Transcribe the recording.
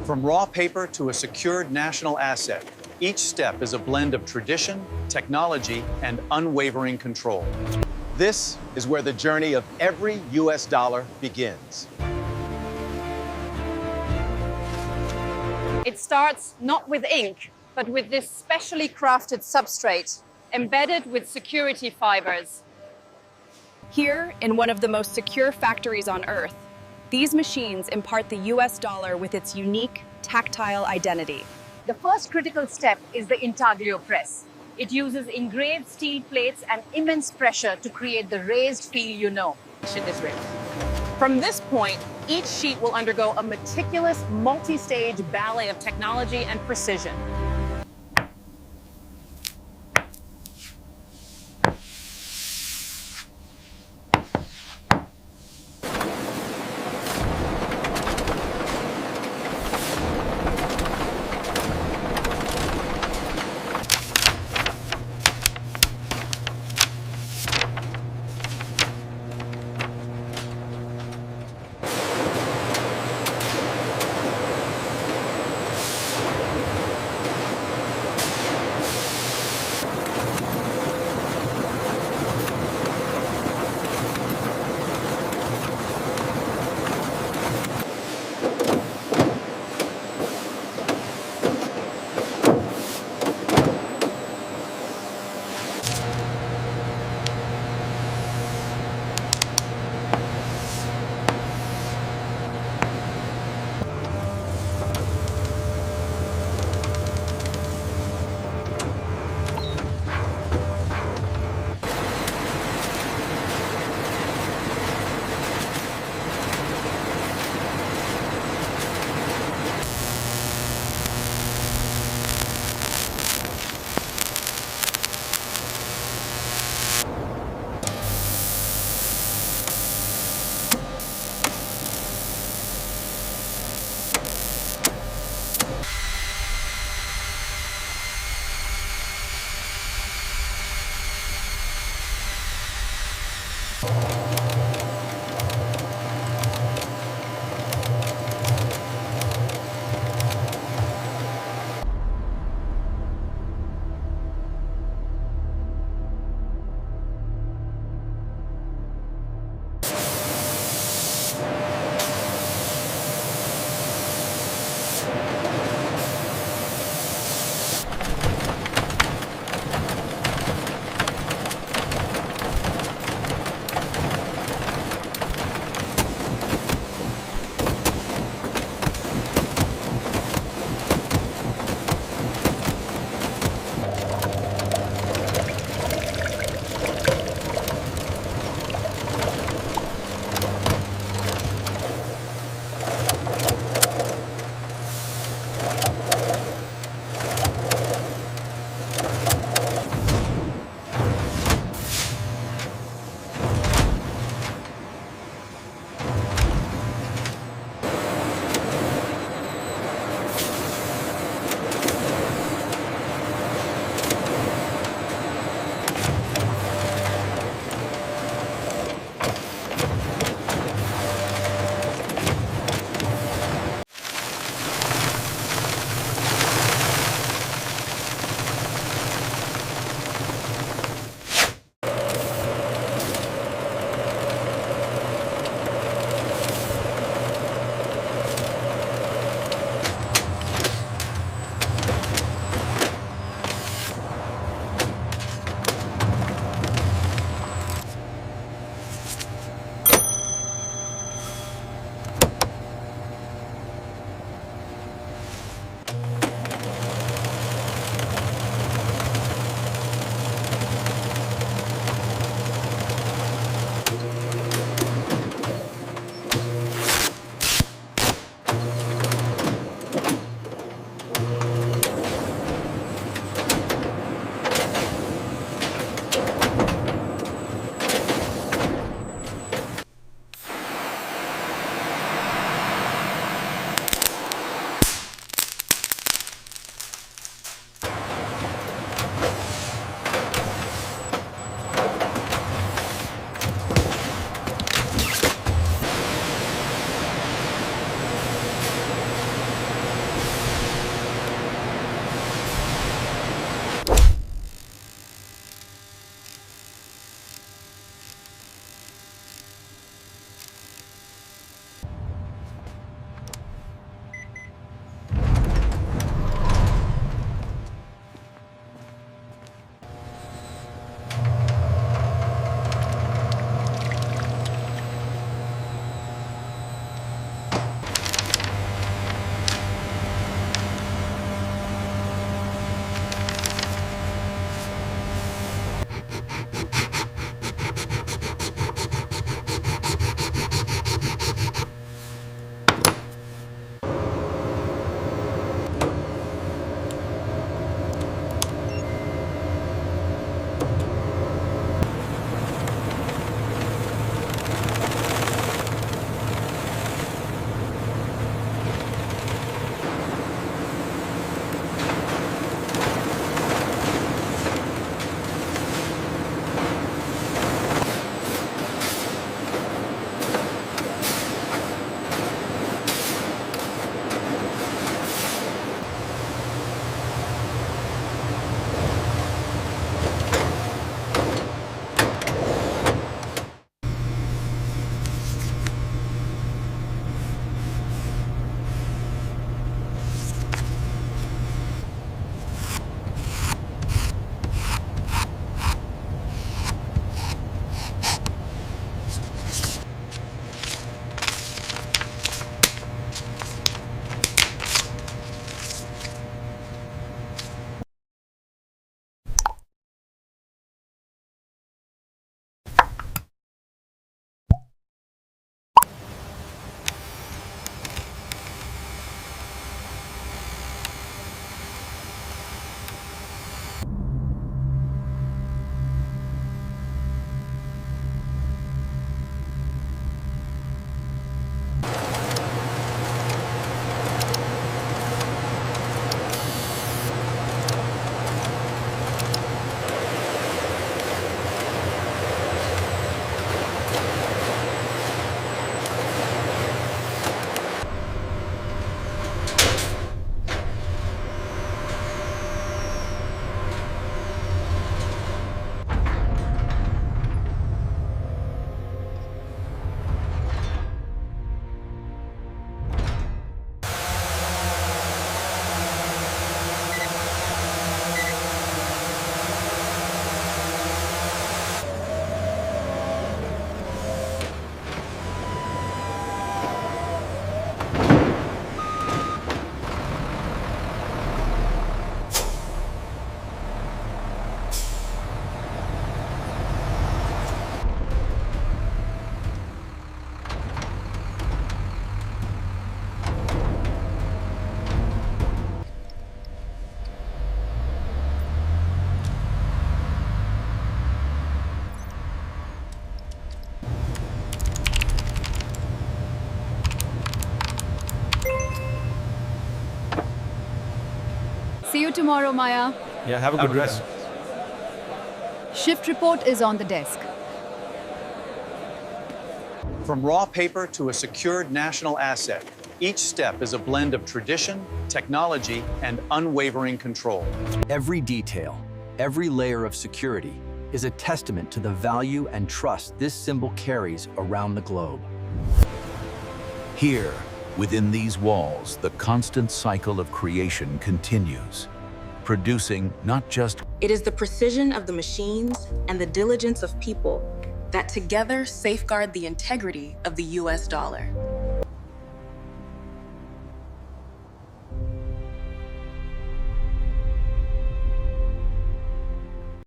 From raw paper to a secured national asset, each step is a blend of tradition, technology, and unwavering control. This is where the journey of every US dollar begins. It starts not with ink, but with this specially crafted substrate, embedded with security fibers. Here, in one of the most secure factories on Earth, these machines impart the US dollar with its unique, tactile identity. The first critical step is the Intaglio press. It uses engraved steel plates and immense pressure to create the raised feel you know. From this point, each sheet will undergo a meticulous, multi-stage ballet of technology and precision. See you tomorrow, Maya. Yeah, have a good rest. Shift report is on the desk. From raw paper to a secured national asset, each step is a blend of tradition, technology, and unwavering control. Every detail, every layer of security is a testament to the value and trust this symbol carries around the globe. Here, within these walls, the constant cycle of creation continues, producing not just It is the precision of the machines and the diligence of people that together safeguard the integrity of the US dollar.